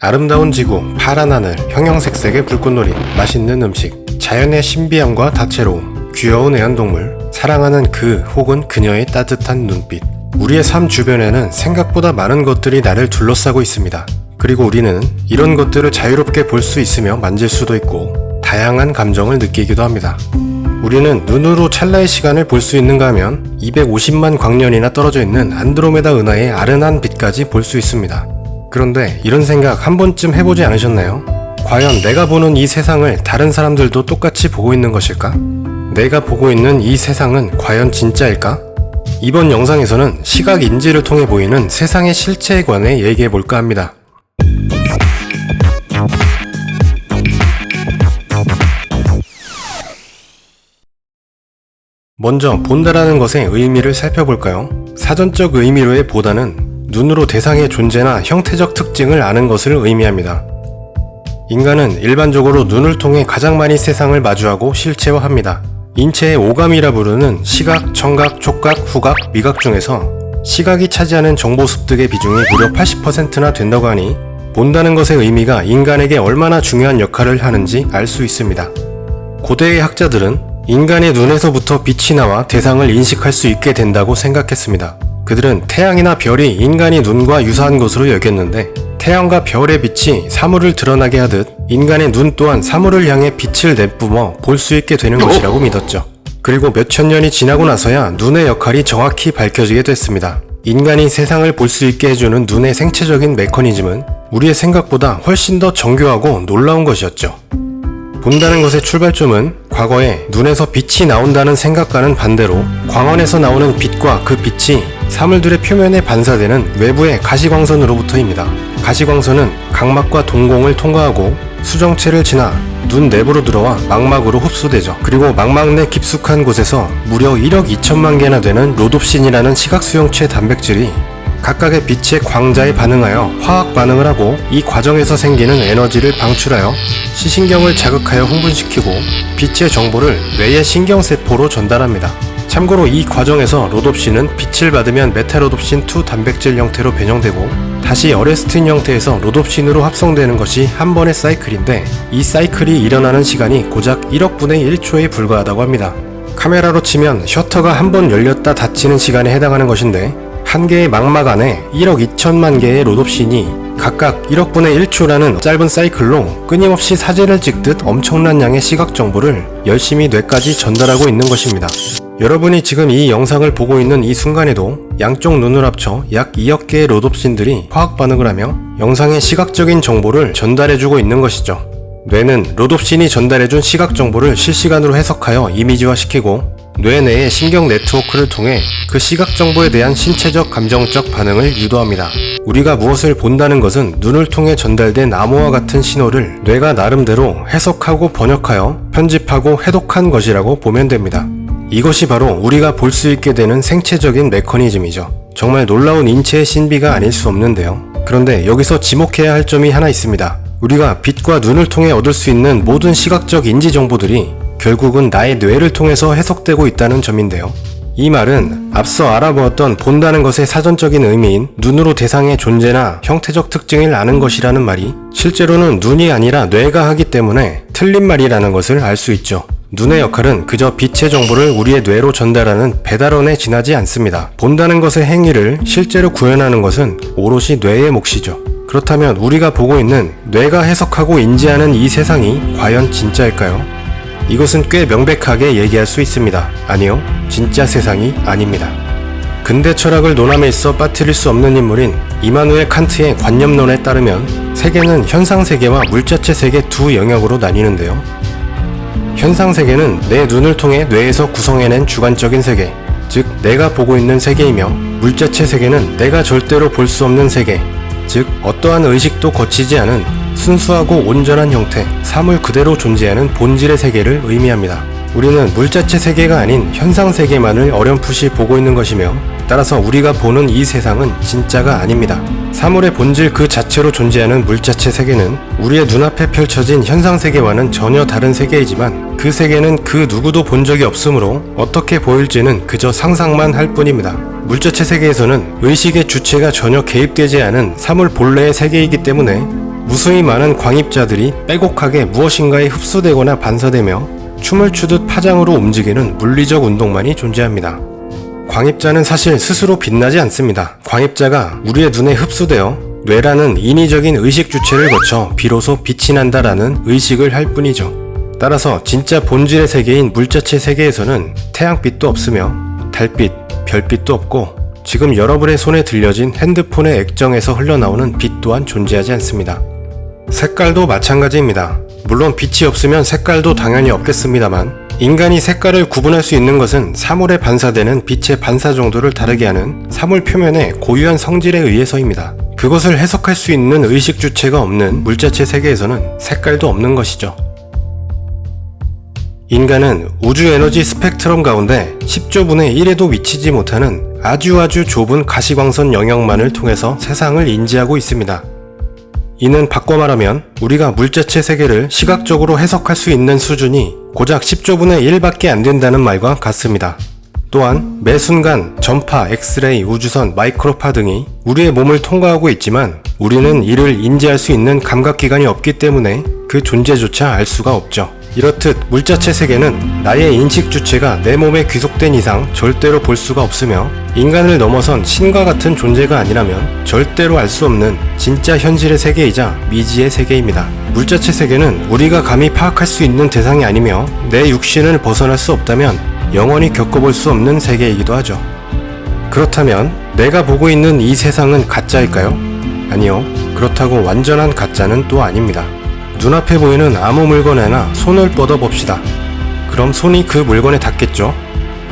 아름다운 지구, 파란 하늘, 형형색색의 불꽃놀이, 맛있는 음식, 자연의 신비함과 다채로움, 귀여운 애완동물, 사랑하는 그 혹은 그녀의 따뜻한 눈빛. 우리의 삶 주변에는 생각보다 많은 것들이 나를 둘러싸고 있습니다. 그리고 우리는 이런 것들을 자유롭게 볼 수 있으며 만질 수도 있고 다양한 감정을 느끼기도 합니다. 우리는 눈으로 찰나의 시간을 볼 수 있는가 하면 250만 광년이나 떨어져 있는 안드로메다 은하의 아른한 빛까지 볼 수 있습니다. 그런데 이런 생각 한 번쯤 해보지 않으셨나요? 과연 내가 보는 이 세상을 다른 사람들도 똑같이 보고 있는 것일까? 내가 보고 있는 이 세상은 과연 진짜일까? 이번 영상에서는 시각 인지를 통해 보이는 세상의 실체에 관해 얘기해 볼까 합니다. 먼저 본다라는 것의 의미를 살펴볼까요? 사전적 의미로의 보다는 눈으로 대상의 존재나 형태적 특징을 아는 것을 의미합니다. 인간은 일반적으로 눈을 통해 가장 많이 세상을 마주하고 실체화합니다. 인체의 오감이라 부르는 시각, 청각, 촉각, 후각, 미각 중에서 시각이 차지하는 정보 습득의 비중이 무려 80%나 된다고 하니 본다는 것의 의미가 인간에게 얼마나 중요한 역할을 하는지 알 수 있습니다. 고대의 학자들은 인간의 눈에서부터 빛이 나와 대상을 인식할 수 있게 된다고 생각했습니다. 그들은 태양이나 별이 인간의 눈과 유사한 것으로 여겼는데 태양과 별의 빛이 사물을 드러나게 하듯 인간의 눈 또한 사물을 향해 빛을 내뿜어 볼 수 있게 되는 것이라고 믿었죠. 그리고 몇천 년이 지나고 나서야 눈의 역할이 정확히 밝혀지게 됐습니다. 인간이 세상을 볼 수 있게 해주는 눈의 생체적인 메커니즘은 우리의 생각보다 훨씬 더 정교하고 놀라운 것이었죠. 본다는 것의 출발점은 과거에 눈에서 빛이 나온다는 생각과는 반대로 광원에서 나오는 빛과 그 빛이 사물들의 표면에 반사되는 외부의 가시광선으로부터입니다. 가시광선은 각막과 동공을 통과하고 수정체를 지나 눈 내부로 들어와 망막으로 흡수되죠. 그리고 망막 내 깊숙한 곳에서 무려 1억 2천만 개나 되는 로놉신이라는 시각수용체 단백질이 각각의 빛의 광자에 반응하여 화학 반응을 하고 이 과정에서 생기는 에너지를 방출하여 시신경을 자극하여 흥분시키고 빛의 정보를 뇌의 신경세포로 전달합니다. 참고로 이 과정에서 로놉신은 빛을 받으면 메타로놉신2 단백질 형태로 변형되고 다시 어레스틴 형태에서 로놉신으로 합성되는 것이 한 번의 사이클인데 이 사이클이 일어나는 시간이 고작 1억 분의 1초에 불과하다고 합니다. 카메라로 치면 셔터가 한 번 열렸다 닫히는 시간에 해당하는 것인데 한 개의 망막 안에 1억 2천만 개의 로놉신이 각각 1억 분의 1초라는 짧은 사이클로 끊임없이 사진을 찍듯 엄청난 양의 시각 정보를 열심히 뇌까지 전달하고 있는 것입니다. 여러분이 지금 이 영상을 보고 있는 이 순간에도 양쪽 눈을 합쳐 약 2억 개의 로놉신들이 화학 반응을 하며 영상의 시각적인 정보를 전달해주고 있는 것이죠. 뇌는 로놉신이 전달해준 시각 정보를 실시간으로 해석하여 이미지화시키고 뇌 내의 신경 네트워크를 통해 그 시각 정보에 대한 신체적 감정적 반응을 유도합니다. 우리가 무엇을 본다는 것은 눈을 통해 전달된 암호와 같은 신호를 뇌가 나름대로 해석하고 번역하여 편집하고 해독한 것이라고 보면 됩니다. 이것이 바로 우리가 볼 수 있게 되는 생체적인 메커니즘이죠. 정말 놀라운 인체의 신비가 아닐 수 없는데요. 그런데 여기서 지목해야 할 점이 하나 있습니다. 우리가 빛과 눈을 통해 얻을 수 있는 모든 시각적 인지 정보들이 결국은 나의 뇌를 통해서 해석되고 있다는 점인데요. 이 말은 앞서 알아보았던 본다는 것의 사전적인 의미인 눈으로 대상의 존재나 형태적 특징을 아는 것이라는 말이 실제로는 눈이 아니라 뇌가 하기 때문에 틀린 말이라는 것을 알 수 있죠. 눈의 역할은 그저 빛의 정보를 우리의 뇌로 전달하는 배달원에 지나지 않습니다. 본다는 것의 행위를 실제로 구현하는 것은 오롯이 뇌의 몫이죠. 그렇다면 우리가 보고 있는 뇌가 해석하고 인지하는 이 세상이 과연 진짜일까요? 이것은 꽤 명백하게 얘기할 수 있습니다. 아니요, 진짜 세상이 아닙니다. 근대 철학을 논함에 있어 빠뜨릴 수 없는 인물인 이마누엘 칸트의 관념론에 따르면 세계는 현상세계와 물자체 세계 두 영역으로 나뉘는데요. 현상세계는 내 눈을 통해 뇌에서 구성해낸 주관적인 세계, 즉 내가 보고 있는 세계이며 물자체 세계는 내가 절대로 볼 수 없는 세계, 즉 어떠한 의식도 거치지 않은 순수하고 온전한 형태, 사물 그대로 존재하는 본질의 세계를 의미합니다. 우리는 물자체 세계가 아닌 현상 세계만을 어렴풋이 보고 있는 것이며 따라서 우리가 보는 이 세상은 진짜가 아닙니다. 사물의 본질 그 자체로 존재하는 물자체 세계는 우리의 눈앞에 펼쳐진 현상 세계와는 전혀 다른 세계이지만 그 세계는 그 누구도 본 적이 없으므로 어떻게 보일지는 그저 상상만 할 뿐입니다. 물자체 세계에서는 의식의 주체가 전혀 개입되지 않은 사물 본래의 세계이기 때문에 무수히 많은 광입자들이 빼곡하게 무엇인가에 흡수되거나 반사되며 춤을 추듯 파장으로 움직이는 물리적 운동만이 존재합니다. 광입자는 사실 스스로 빛나지 않습니다. 광입자가 우리의 눈에 흡수되어 뇌라는 인위적인 의식 주체를 거쳐 비로소 빛이 난다라는 의식을 할 뿐이죠. 따라서 진짜 본질의 세계인 물자체 세계에서는 태양빛도 없으며 달빛, 별빛도 없고 지금 여러분의 손에 들려진 핸드폰의 액정에서 흘러나오는 빛 또한 존재하지 않습니다. 색깔도 마찬가지입니다. 물론 빛이 없으면 색깔도 당연히 없겠습니다만 인간이 색깔을 구분할 수 있는 것은 사물에 반사되는 빛의 반사 정도를 다르게 하는 사물 표면의 고유한 성질에 의해서입니다. 그것을 해석할 수 있는 의식 주체가 없는 물자체 세계에서는 색깔도 없는 것이죠. 인간은 우주 에너지 스펙트럼 가운데 10조분의 1에도 미치지 못하는 아주 좁은 가시광선 영역만을 통해서 세상을 인지하고 있습니다. 이는 바꿔 말하면 우리가 물자체 세계를 시각적으로 해석할 수 있는 수준이 고작 10조분의 1밖에 안 된다는 말과 같습니다. 또한 매 순간 전파, 엑스레이, 우주선, 마이크로파 등이 우리의 몸을 통과하고 있지만 우리는 이를 인지할 수 있는 감각기관이 없기 때문에 그 존재조차 알 수가 없죠. 이렇듯 물자체 세계는 나의 인식 주체가 내 몸에 귀속된 이상 절대로 볼 수가 없으며 인간을 넘어선 신과 같은 존재가 아니라면 절대로 알 수 없는 진짜 현실의 세계이자 미지의 세계입니다. 물자체 세계는 우리가 감히 파악할 수 있는 대상이 아니며 내 육신을 벗어날 수 없다면 영원히 겪어볼 수 없는 세계이기도 하죠. 그렇다면 내가 보고 있는 이 세상은 가짜일까요? 아니요. 그렇다고 완전한 가짜는 또 아닙니다. 눈앞에 보이는 아무 물건에나 손을 뻗어봅시다. 그럼 손이 그 물건에 닿겠죠?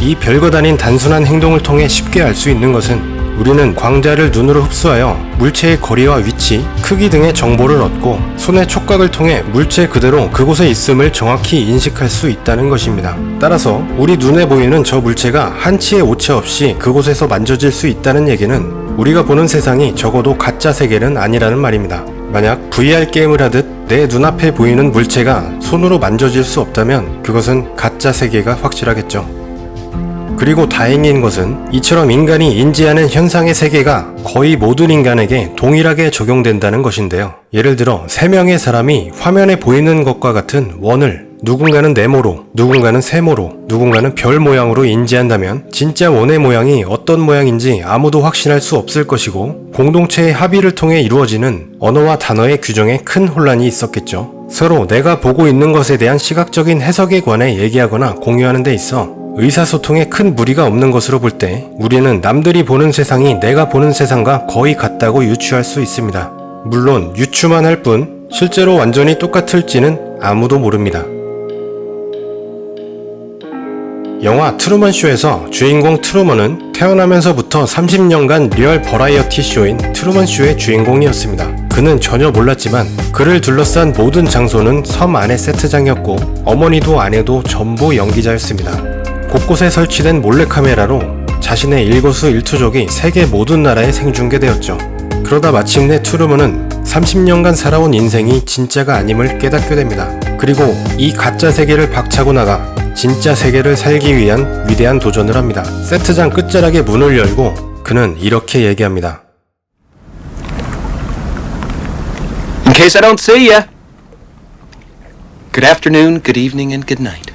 이 별것 아닌 단순한 행동을 통해 쉽게 알 수 있는 것은 우리는 광자를 눈으로 흡수하여 물체의 거리와 위치, 크기 등의 정보를 얻고 손의 촉각을 통해 물체 그대로 그곳에 있음을 정확히 인식할 수 있다는 것입니다. 따라서 우리 눈에 보이는 저 물체가 한치의 오차 없이 그곳에서 만져질 수 있다는 얘기는 우리가 보는 세상이 적어도 가짜 세계는 아니라는 말입니다. 만약 VR 게임을 하듯 내 눈앞에 보이는 물체가 손으로 만져질 수 없다면 그것은 가짜 세계가 확실하겠죠. 그리고 다행인 것은 이처럼 인간이 인지하는 현상의 세계가 거의 모든 인간에게 동일하게 적용된다는 것인데요. 예를 들어 3명의 사람이 화면에 보이는 것과 같은 원을 누군가는 네모로, 누군가는 세모로, 누군가는 별 모양으로 인지한다면 진짜 원의 모양이 어떤 모양인지 아무도 확신할 수 없을 것이고 공동체의 합의를 통해 이루어지는 언어와 단어의 규정에 큰 혼란이 있었겠죠. 서로 내가 보고 있는 것에 대한 시각적인 해석에 관해 얘기하거나 공유하는 데 있어 의사소통에 큰 무리가 없는 것으로 볼 때 우리는 남들이 보는 세상이 내가 보는 세상과 거의 같다고 유추할 수 있습니다. 물론 유추만 할 뿐 실제로 완전히 똑같을지는 아무도 모릅니다. 영화 트루먼쇼에서 주인공 트루먼은 태어나면서부터 30년간 리얼 버라이어티 쇼인 트루먼쇼의 주인공이었습니다. 그는 전혀 몰랐지만 그를 둘러싼 모든 장소는 섬 안의 세트장이었고 어머니도 아내도 전부 연기자였습니다. 곳곳에 설치된 몰래카메라로 자신의 일거수일투족이 세계 모든 나라에 생중계되었죠. 그러다 마침내 트루먼은 30년간 살아온 인생이 진짜가 아님을 깨닫게 됩니다. 그리고 이 가짜 세계를 박차고 나가 진짜 세계를 살기 위한 위대한 도전을 합니다. 세트장 끝자락에 문을 열고 그는 이렇게 얘기합니다. In case I don't see ya. Good afternoon, good evening, and good night.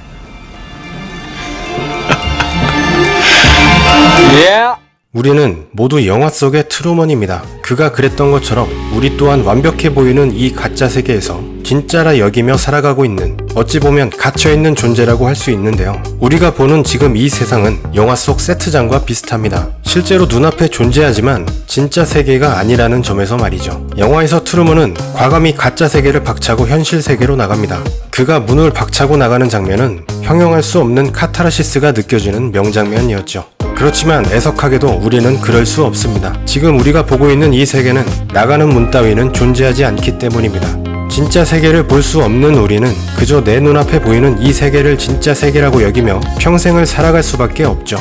Yeah. 우리는 모두 영화 속의 트루먼입니다. 그가 그랬던 것처럼 우리 또한 완벽해 보이는 이 가짜 세계에서 진짜라 여기며 살아가고 있는 어찌 보면 갇혀있는 존재라고 할 수 있는데요. 우리가 보는 지금 이 세상은 영화 속 세트장과 비슷합니다. 실제로 눈앞에 존재하지만 진짜 세계가 아니라는 점에서 말이죠. 영화에서 트루먼은 과감히 가짜 세계를 박차고 현실 세계로 나갑니다. 그가 문을 박차고 나가는 장면은 형용할 수 없는 카타르시스가 느껴지는 명장면이었죠. 그렇지만 애석하게도 우리는 그럴 수 없습니다. 지금 우리가 보고 있는 이 세계는 나가는 문 따위는 존재하지 않기 때문입니다. 진짜 세계를 볼 수 없는 우리는 그저 내 눈앞에 보이는 이 세계를 진짜 세계라고 여기며 평생을 살아갈 수밖에 없죠.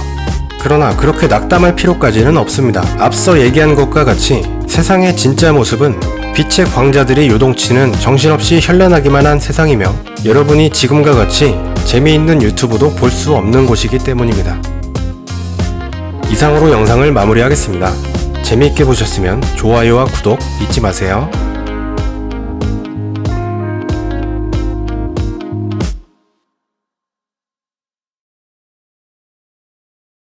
그러나 그렇게 낙담할 필요까지는 없습니다. 앞서 얘기한 것과 같이 세상의 진짜 모습은 빛의 광자들이 요동치는 정신없이 현란하기만 한 세상이며 여러분이 지금과 같이 재미있는 유튜브도 볼 수 없는 곳이기 때문입니다. 이상으로 영상을 마무리하겠습니다. 재미있게 보셨으면 좋아요와 구독 잊지 마세요.